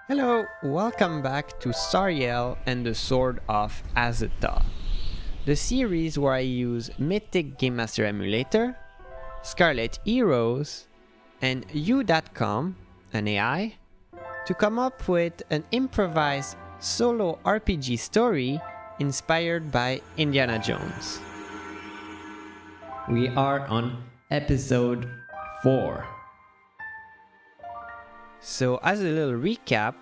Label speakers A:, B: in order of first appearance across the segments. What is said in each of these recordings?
A: Hello, welcome back to Sariel and the Sword of Azathoth, the series where I use Mythic Game Master Emulator, Scarlet Heroes, and U.com, an AI, to come up with an improvised solo RPG story inspired by Indiana Jones.
B: We are on episode 4.
A: So as a little recap,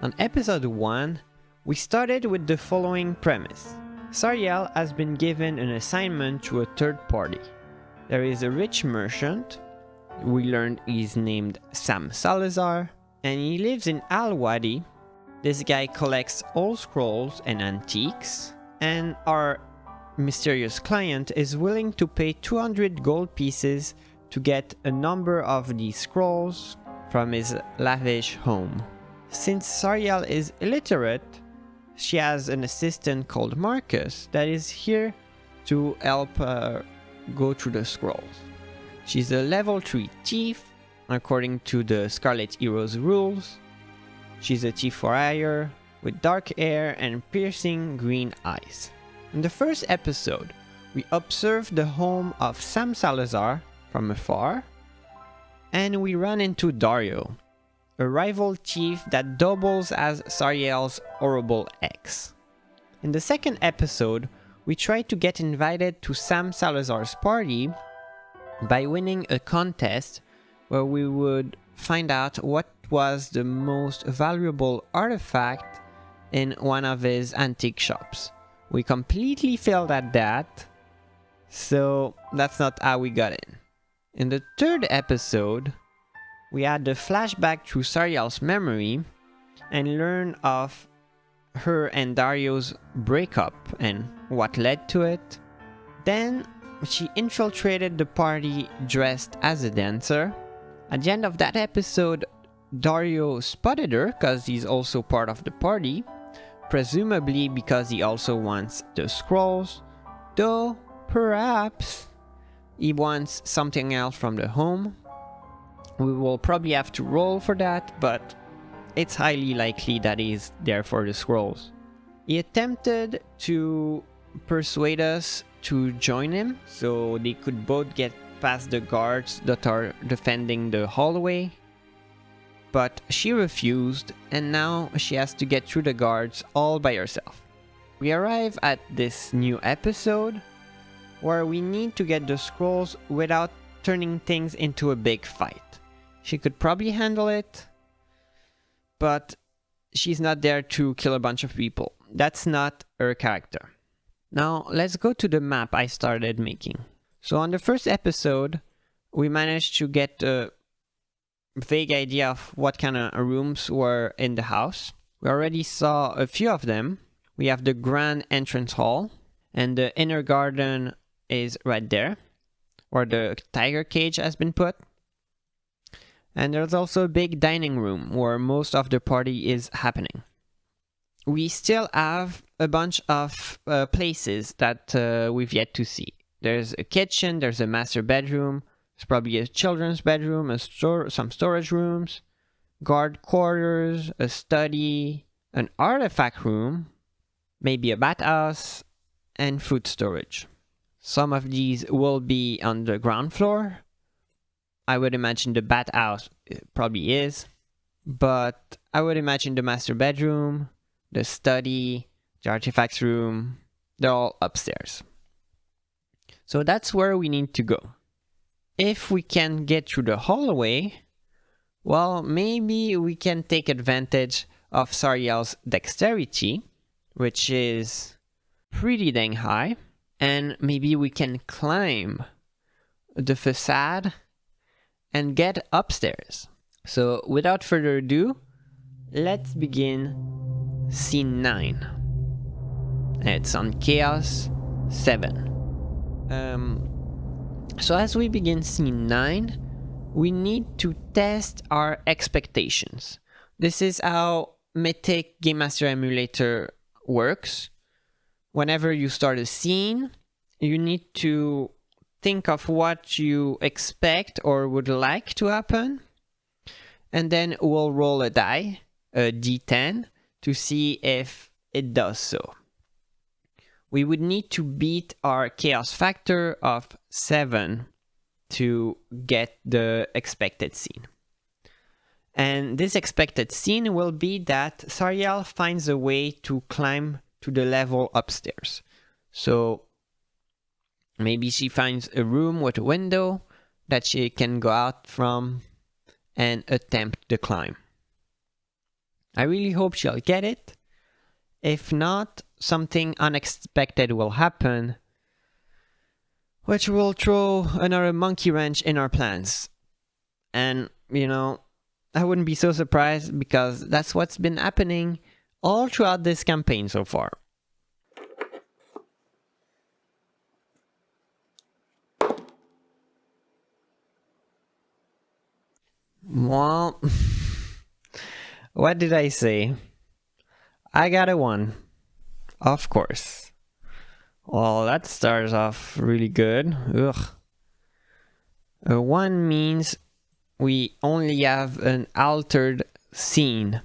A: on episode 1, we started with the following premise. Sariel has been given an assignment to a third party. There is a rich merchant, we learned he's named Sam Salazar, and he lives in Al Wadi. This guy collects old scrolls and antiques, and our mysterious client is willing to pay 200 gold pieces to get a number of these scrolls from his lavish home. Since Sariel is illiterate, she has an assistant called Marcus that is here to help her go through the scrolls. She's a level 3 thief, according to the Scarlet Heroes rules. She's a thief for hire, with dark hair and piercing green eyes. In the first episode, we observed the home of Sam Salazar from afar, and we ran into Dario, a rival thief that doubles as Sariel's horrible ex. In the second episode, we tried to get invited to Sam Salazar's party by winning a contest where we would find out what was the most valuable artifact in one of his antique shops. We completely failed at that, so that's not how we got in. In the third episode, we had the flashback through Sariel's memory and learn of her and Dario's breakup and what led to it. Then she infiltrated the party dressed as a dancer. At the end of that episode, Dario spotted her because he's also part of the party, presumably because he also wants the scrolls, though perhaps he wants something else from the home. We will probably have to roll for that, but it's highly likely that he's there for the scrolls. He attempted to persuade us to join him so they could both get past the guards that are defending the hallway, but she refused, and now she has to get through the guards all by herself. We arrive at this new episode where we need to get the scrolls without turning things into a big fight. She could probably handle it, but she's not there to kill a bunch of people. That's not her character. Now, let's go to the map I started making. So on the first episode, we managed to get a vague idea of what kind of rooms were in the house. We already saw a few of them. We have the grand entrance hall, and the inner garden is right there, where the tiger cage has been put. And there's also a big dining room where most of the party is happening. We still have a bunch of places that we've yet to see. There's a kitchen, there's a master bedroom, there's probably a children's bedroom, some storage rooms, guard quarters, a study, an artifact room, maybe a bathhouse, and food storage. Some of these will be on the ground floor. I would imagine the bathhouse probably is, but I would imagine the master bedroom, the study, the artifacts room, they're all upstairs. So that's where we need to go. If we can get through the hallway, well, maybe we can take advantage of Sariel's dexterity, which is pretty dang high, and maybe we can climb the facade and get upstairs. So without further ado, let's begin scene 9. It's on Chaos 7. So as we begin scene 9, we need to test our expectations. This is how Mythic Game Master Emulator works. Whenever you start a scene, you need to think of what you expect or would like to happen, and then we'll roll a die a d10 to see if it does so. We would need to beat our chaos factor of 7 to get the expected scene. And this expected scene will be that Sariel finds a way to climb to the level upstairs. So maybe she finds a room with a window that she can go out from and attempt the climb. I really hope she'll get it. If not, something unexpected will happen, which will throw another monkey wrench in our plans. And, I wouldn't be so surprised because that's what's been happening all throughout this campaign so far. Well, what did I say? I got a 1. Of course. Well, that starts off really good. Ugh. A 1 means we only have an altered scene.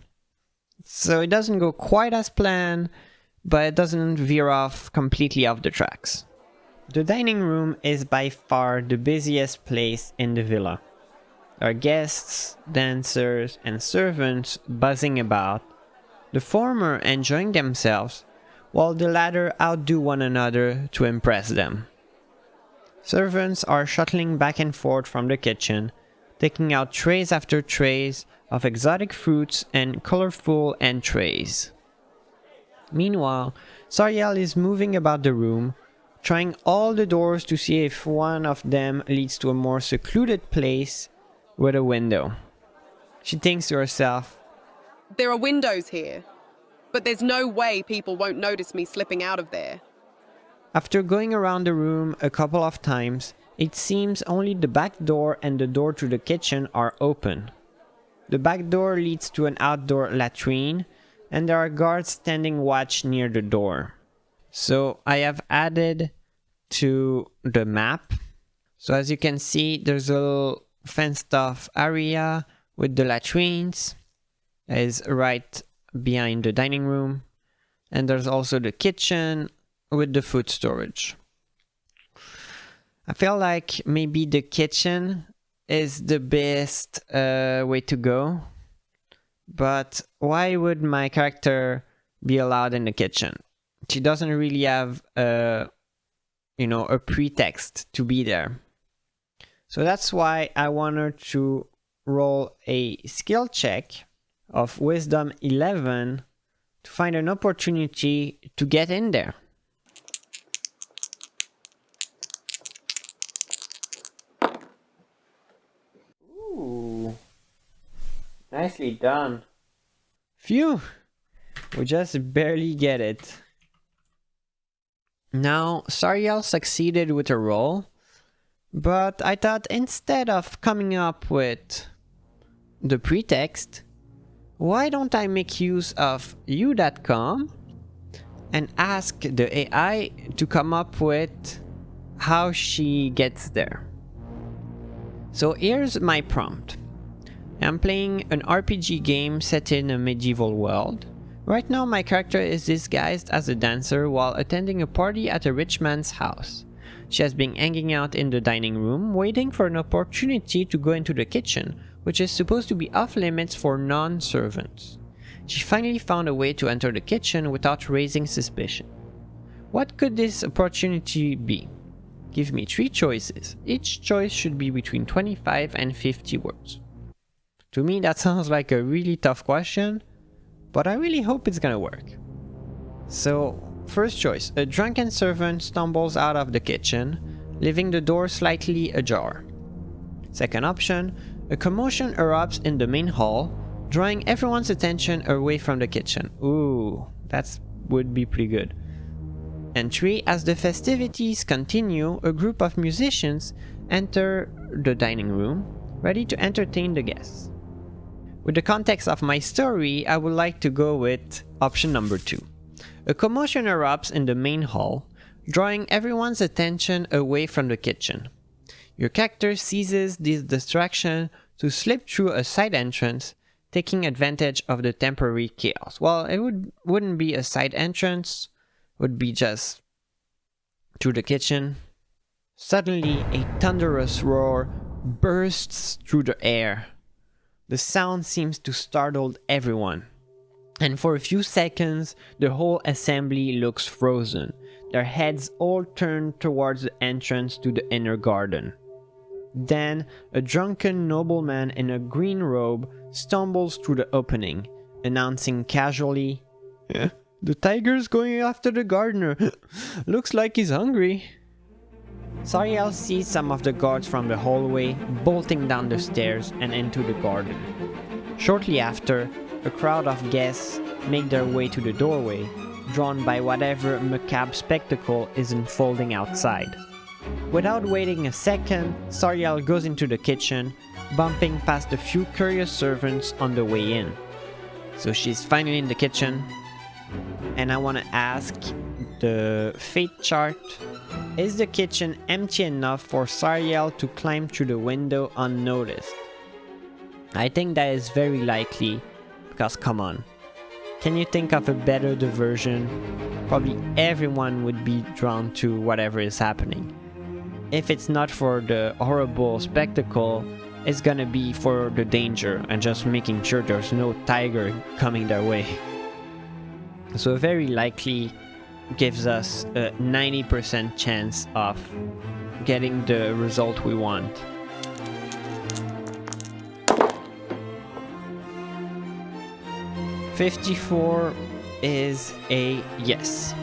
A: So it doesn't go quite as planned, but it doesn't veer off completely off the tracks. The dining room is by far the busiest place in the villa. There are guests, dancers, and servants buzzing about, the former enjoying themselves, while the latter outdo one another to impress them. Servants are shuttling back and forth from the kitchen, taking out trays after trays of exotic fruits and colorful entrees. Meanwhile, Sariel is moving about the room, trying all the doors to see if one of them leads to a more secluded place with a window. She thinks to herself,
C: "There are windows here, but there's no way people won't notice me slipping out of there."
A: After going around the room a couple of times, it seems only the back door and the door to the kitchen are open. The back door leads to an outdoor latrine, and there are guards standing watch near the door. So I have added to the map. So as you can see, there's a little fenced off area with the latrines. That is right behind the dining room. And there's also the kitchen with the food storage. I feel like maybe the kitchen is the best way to go. But why would my character be allowed in the kitchen? She doesn't really have a pretext to be there. So that's why I want her to roll a skill check of Wisdom 11 to find an opportunity to get in there. Ooh, nicely done. Phew, we just barely get it. Now, Sariel succeeded with her roll, but I thought instead of coming up with the pretext, why don't I make use of you.com and ask the AI to come up with how she gets there. So here's my prompt. I'm playing an RPG game set in a medieval world. Right now my character is disguised as a dancer while attending a party at a rich man's house. She has been hanging out in the dining room, waiting for an opportunity to go into the kitchen, which is supposed to be off limits for non-servants. She finally found a way to enter the kitchen without raising suspicion. What could this opportunity be? Give me 3 choices. Each choice should be between 25 and 50 words. To me that sounds like a really tough question, but I really hope it's gonna work. So, first choice, a drunken servant stumbles out of the kitchen, leaving the door slightly ajar. Second option, a commotion erupts in the main hall, drawing everyone's attention away from the kitchen. Ooh, that would be pretty good. And 3, as the festivities continue, a group of musicians enter the dining room, ready to entertain the guests. With the context of my story, I would like to go with option number 2. A commotion erupts in the main hall, drawing everyone's attention away from the kitchen. Your character seizes this distraction to slip through a side entrance, taking advantage of the temporary chaos. Well, it wouldn't be a side entrance, would be just through the kitchen. Suddenly, a thunderous roar bursts through the air. The sound seems to startle everyone, and for a few seconds, the whole assembly looks frozen, their heads all turned towards the entrance to the inner garden. Then, a drunken nobleman in a green robe stumbles through the opening, announcing casually, "The tiger's going after the gardener. Looks like he's hungry." Sariel sees some of the guards from the hallway bolting down the stairs and into the garden. Shortly after, a crowd of guests make their way to the doorway, drawn by whatever macabre spectacle is unfolding outside. Without waiting a second, Sariel goes into the kitchen, bumping past a few curious servants on the way in. So she's finally in the kitchen, and I want to ask the fate chart. Is the kitchen empty enough for Sariel to climb through the window unnoticed? I think that is very likely, because come on. Can you think of a better diversion? Probably everyone would be drawn to whatever is happening. If it's not for the horrible spectacle, it's gonna be for the danger and just making sure there's no tiger coming their way. So very likely gives us a 90% chance of getting the result we want. $54 is a yes.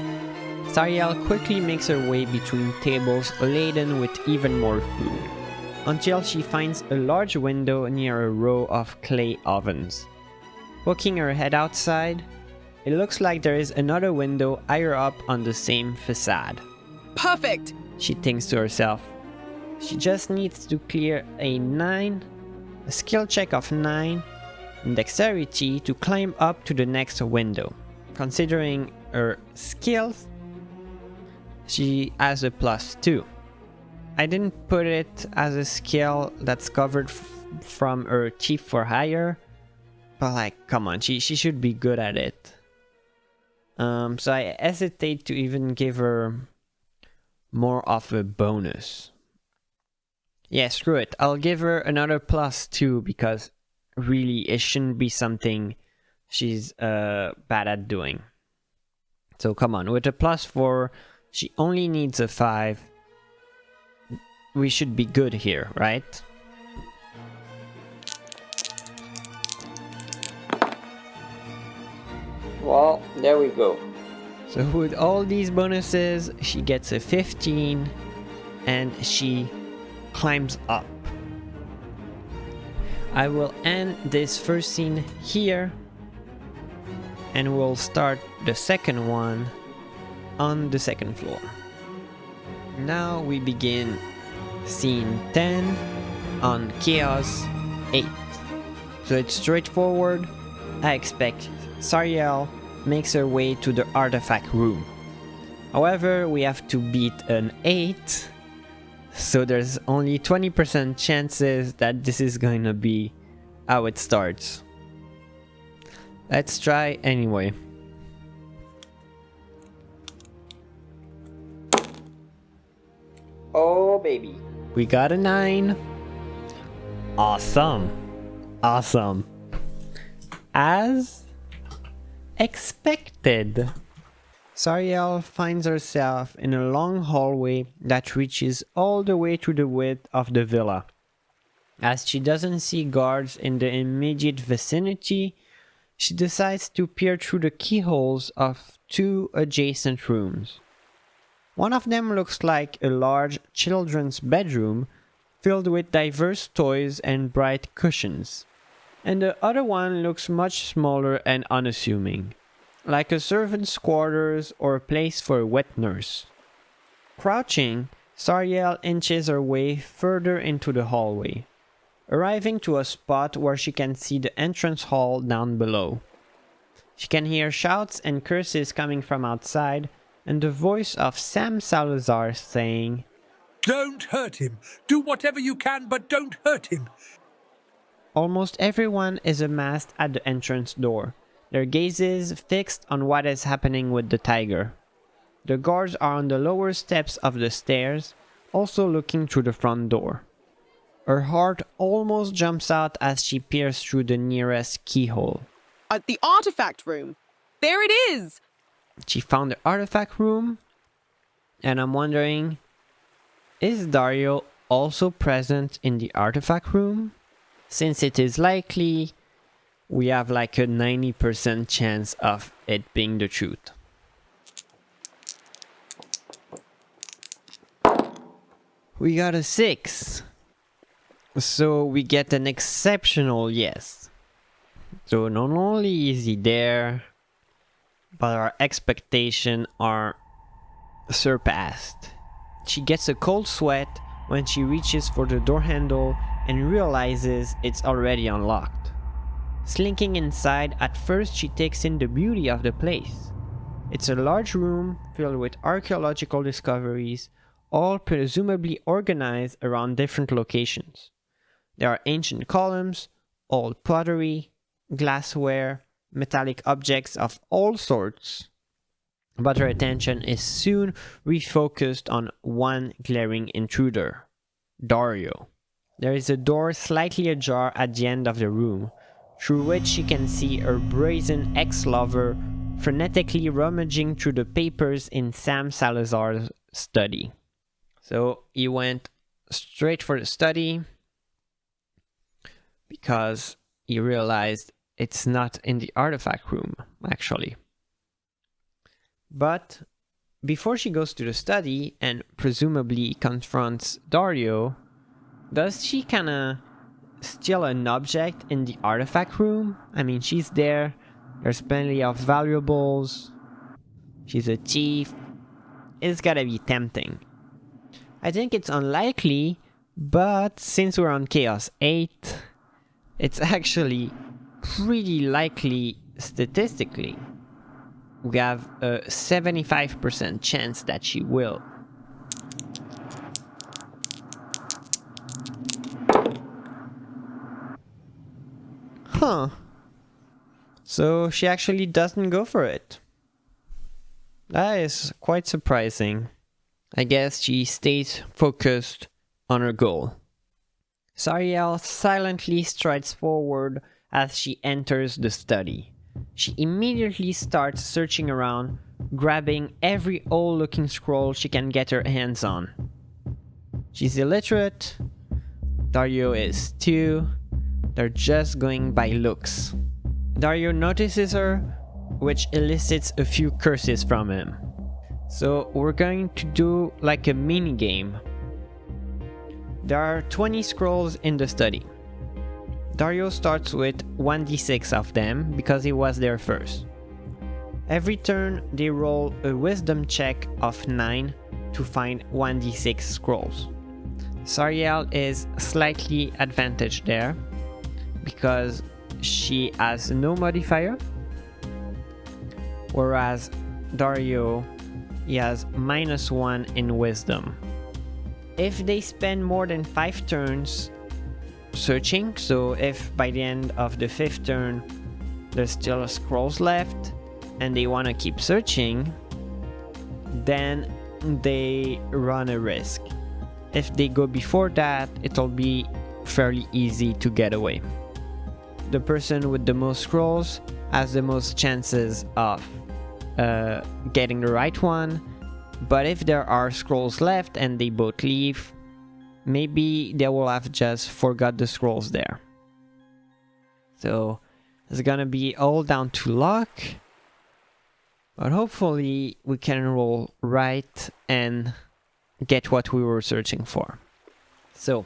A: Sariel quickly makes her way between tables laden with even more food, until she finds a large window near a row of clay ovens. Poking her head outside, it looks like there is another window higher up on the same facade.
C: Perfect!
A: She thinks to herself. She just needs to clear a 9, a skill check of 9, and dexterity to climb up to the next window. Considering her skills, she has a +2. I didn't put it as a skill that's covered from her Chief for Hire, but like, come on, she should be good at it. So I hesitate to even give her more of a bonus. Yeah, screw it. I'll give her another +2 because really it shouldn't be something she's bad at doing. So come on, with a +4, she only needs a 5. We should be good here, right? Well, there we go. So with all these bonuses, she gets a 15 and she climbs up. I will end this first scene here and we'll start the second one on the second floor. Now we begin scene 10 on Chaos 8. So it's straightforward. I expect Sariel makes her way to the artifact room. However, we have to beat an 8, so there's only 20% chances that this is going to be how it starts. Let's try anyway. Oh baby. We got a 9. Awesome. Awesome. As expected. Sariel finds herself in a long hallway that reaches all the way to the width of the villa. As she doesn't see guards in the immediate vicinity, she decides to peer through the keyholes of 2 adjacent rooms. One of them looks like a large children's bedroom filled with diverse toys and bright cushions, and the other one looks much smaller and unassuming, like a servant's quarters or a place for a wet nurse. Crouching, Sariel inches her way further into the hallway, arriving to a spot where she can see the entrance hall down below. She can hear shouts and curses coming from outside, and the voice of Sam Salazar saying,
D: "Don't hurt him. Do whatever you can, but don't hurt him."
A: Almost everyone is amassed at the entrance door, their gazes fixed on what is happening with the tiger. The guards are on the lower steps of the stairs, also looking through the front door. Her heart almost jumps out as she peers through the nearest keyhole.
C: At the artifact room. There it is!
A: She found the artifact room, and I'm wondering, is Dario also present in the artifact room? Since it is likely, we have like a 90% chance of it being the truth. We got a 6. So we get an exceptional yes. So not only is he there, but our expectations are surpassed. She gets a cold sweat when she reaches for the door handle and realizes it's already unlocked. Slinking inside, at first she takes in the beauty of the place. It's a large room filled with archaeological discoveries, all presumably organized around different locations. There are ancient columns, old pottery, glassware, metallic objects of all sorts. But her attention is soon refocused on one glaring intruder, Dario. There is a door slightly ajar at the end of the room, through which she can see her brazen ex-lover frenetically rummaging through the papers in Sam Salazar's study. So he went straight for the study because he realized it's not in the artifact room, actually. But before she goes to the study and presumably confronts Dario, does she kinda steal an object in the artifact room? I mean, she's there, there's plenty of valuables, she's a thief, it's gotta be tempting. I think it's unlikely, but since we're on Chaos 8, it's actually pretty likely statistically. We have a 75% chance that she will. Huh. So she actually doesn't go for it. That is quite surprising. I guess she stays focused on her goal. Sariel silently strides forward as she enters the study. She immediately starts searching around, grabbing every old-looking scroll she can get her hands on. She's illiterate. Dario is too. They're just going by looks. Dario notices her, which elicits a few curses from him. So we're going to do like a mini game. There are 20 scrolls in the study. Dario starts with 1d6 of them because he was there first. Every turn they roll a wisdom check of 9 to find 1d6 scrolls. Sariel is slightly advantaged there because she has no modifier, whereas Dario, he has -1 in wisdom. If they spend more than 5 turns searching, so if by the end of the 5th turn there's still scrolls left and they want to keep searching, then they run a risk. If they go before that, it'll be fairly easy to get away. The person with the most scrolls has the most chances of getting the right one, but if there are scrolls left and they both leave, maybe they will have just forgot the scrolls there. So it's gonna be all down to luck, but hopefully we can roll right and get what we were searching for. So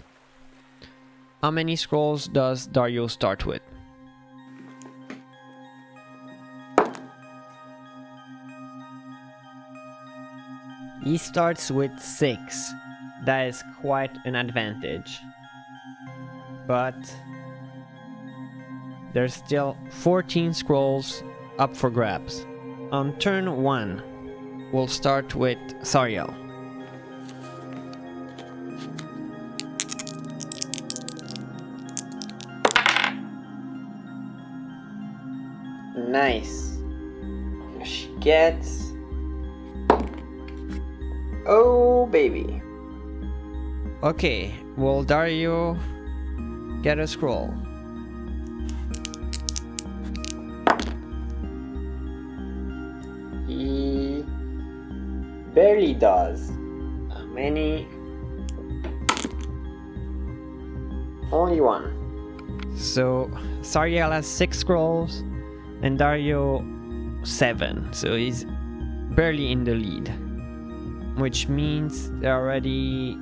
A: how many scrolls does Dario start with? He starts with 6. That is quite an advantage. But there's still 14 scrolls up for grabs. On turn 1, we'll start with Sariel. Nice. She gets... Oh, baby. Okay, will Dario get a scroll? He barely does. How many? Only one. So Sariel has 6 scrolls and Dario 7, so he's barely in the lead, which means already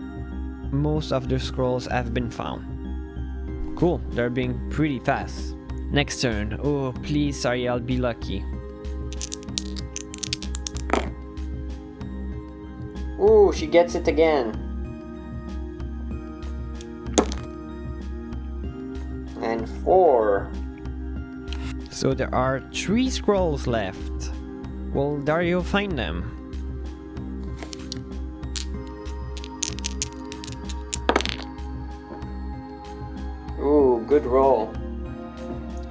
A: most of the scrolls have been found. Cool, they're being pretty fast. Next turn. Oh, please Sariel, be lucky. Ooh, she gets it again. And 4. So there are 3 scrolls left. Will Dario find them? Ooh, good roll.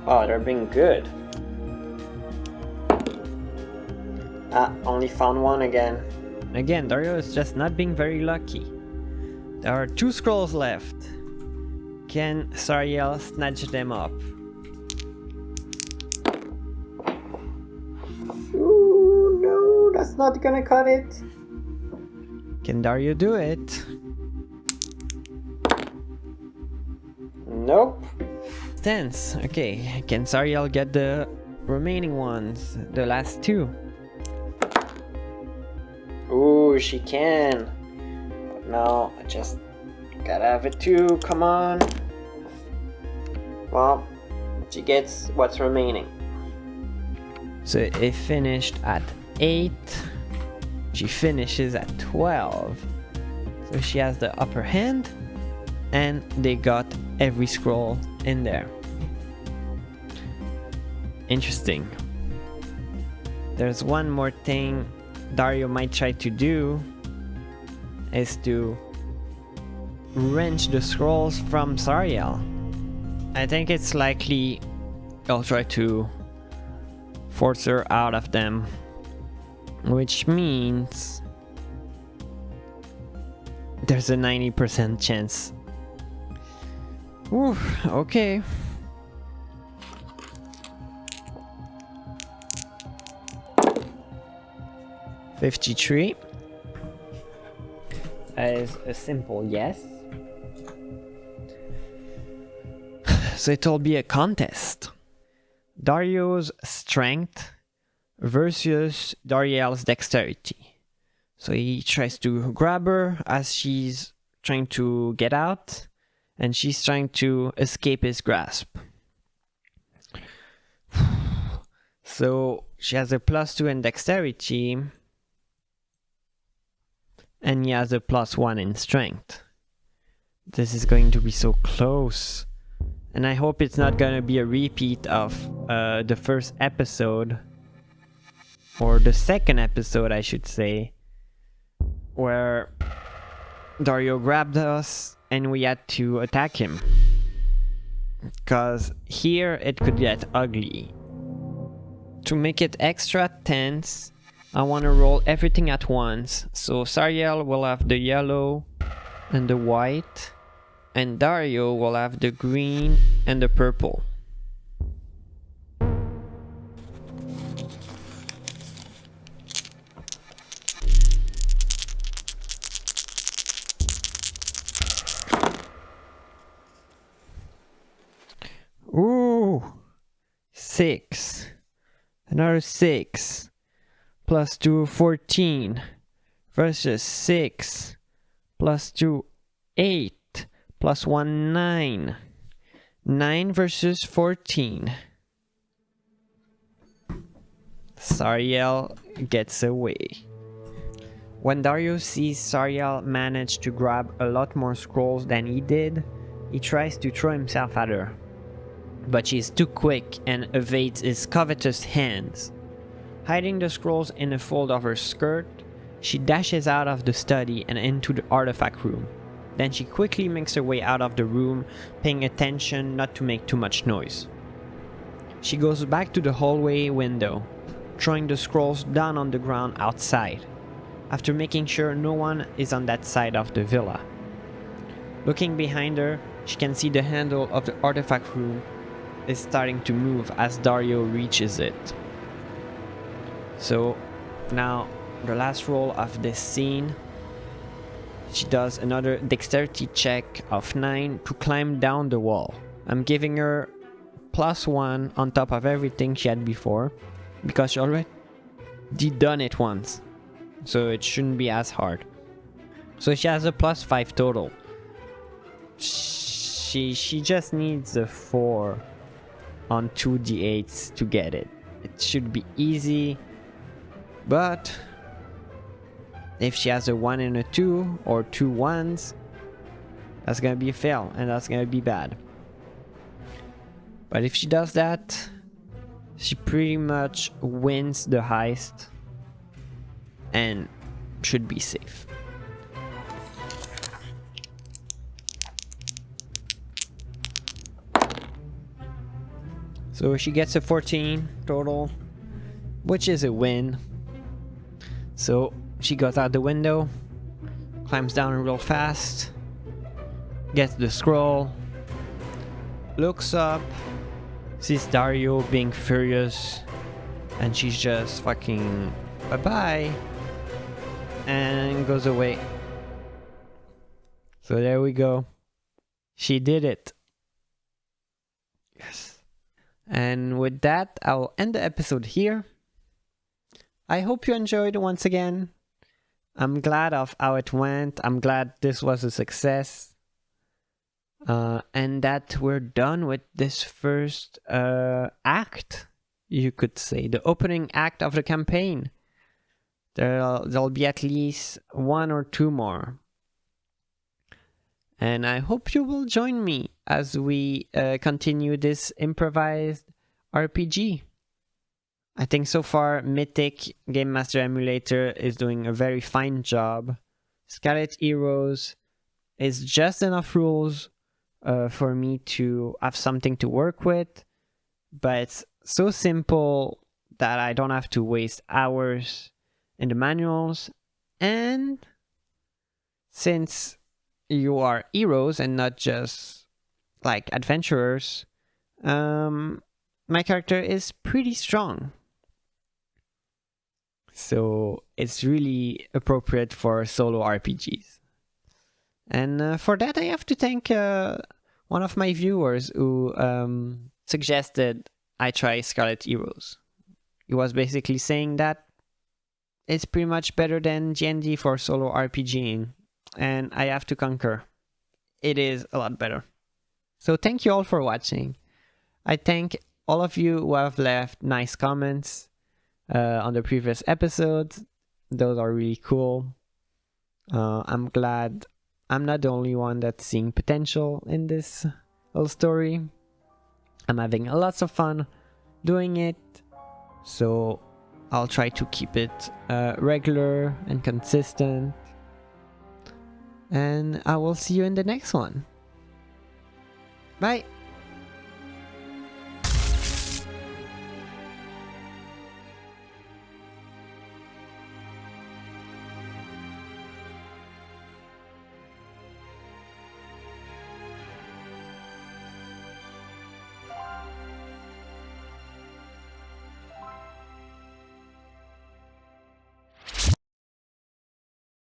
A: Oh, they're being good. Ah, only found one again. Again, Dario is just not being very lucky. There are 2 scrolls left. Can Sariel snatch them up? Ooh, no, that's not gonna cut it. Can Dario do it? Nope. Tense. Okay, can Sariel get the remaining ones? The last 2? Ooh, she can. No, I just gotta have it too. Come on. Well, she gets what's remaining. So it finished at 8. She finishes at 12. So she has the upper hand. And they got every scroll in there. Interesting. There's one more thing Dario might try to do, is to wrench the scrolls from Sariel. I think it's likely I'll try to force her out of them, which means there's a 90% chance. Ooh, okay. $53. That is a simple yes. So it'll be a contest. Dario's strength versus Dariel's dexterity. So he tries to grab her as she's trying to get out, and she's trying to escape his grasp. So she has a +2 in dexterity, and he has a +1 in strength. This is going to be so close. And I hope it's not going to be a repeat of the first episode, or the second episode I should say, where Dario grabbed us and we had to attack him. Because here it could get ugly. To make it extra tense, I want to roll everything at once. So Sariel will have the yellow and the white, and Dario will have the green and the purple. Ooh, 6. Another 6. +2, 14. Versus 6. +2, 8. +1, 9. 9 versus 14. Sariel gets away. When Dario sees Sariel manage to grab a lot more scrolls than he did, he tries to throw himself at her. But she is too quick and evades his covetous hands. Hiding the scrolls in a fold of her skirt, she dashes out of the study and into the artifact room. Then she quickly makes her way out of the room, paying attention not to make too much noise. She goes back to the hallway window, throwing the scrolls down on the ground outside, after making sure no one is on that side of the villa. Looking behind her, she can see the handle of the artifact room is starting to move as Dario reaches it. So now the last roll of this scene, she does another dexterity check of 9 to climb down the wall. I'm giving her +1 on top of everything she had before, because she already done it once, so it shouldn't be as hard. So she has a +5 total. She just needs a 4 on 2d8s to get it. It should be easy, but if she has a 1 and a 2 or 2 1s, that's gonna be a fail, and that's gonna be bad. But if she does that, she pretty much wins the heist and should be safe. So she gets a 14 total, which is a win. So she goes out the window, climbs down real fast, gets the scroll, looks up, sees Dario being furious, and she's just fucking bye-bye, and goes away. So there we go. She did it. Yes. And with that, I'll end the episode here. I hope you enjoyed once again. I'm glad of how it went. I'm glad this was a success. And that we're done with this first act, you could say. The opening act of the campaign. There'll be at least 1 or 2 more. And I hope you will join me as we continue this improvised RPG. I think so far Mythic Game Master Emulator is doing a very fine job. Scarlet Heroes is just enough rules for me to have something to work with, but it's so simple that I don't have to waste hours in the manuals. And since you are heroes and not just like adventurers, my character is pretty strong. So it's really appropriate for solo RPGs. And for that, I have to thank one of my viewers who suggested I try Scarlet Heroes. He was basically saying that it's pretty much better than D&D for solo RPGing. And I have to concur. It is a lot better. So thank you all for watching. I thank all of you who have left nice comments on the previous episodes. Those are really cool. I'm glad I'm not the only one that's seeing potential in this little story. I'm having lots of fun doing it. So I'll try to keep it regular and consistent. And I will see you in the next one. Bye!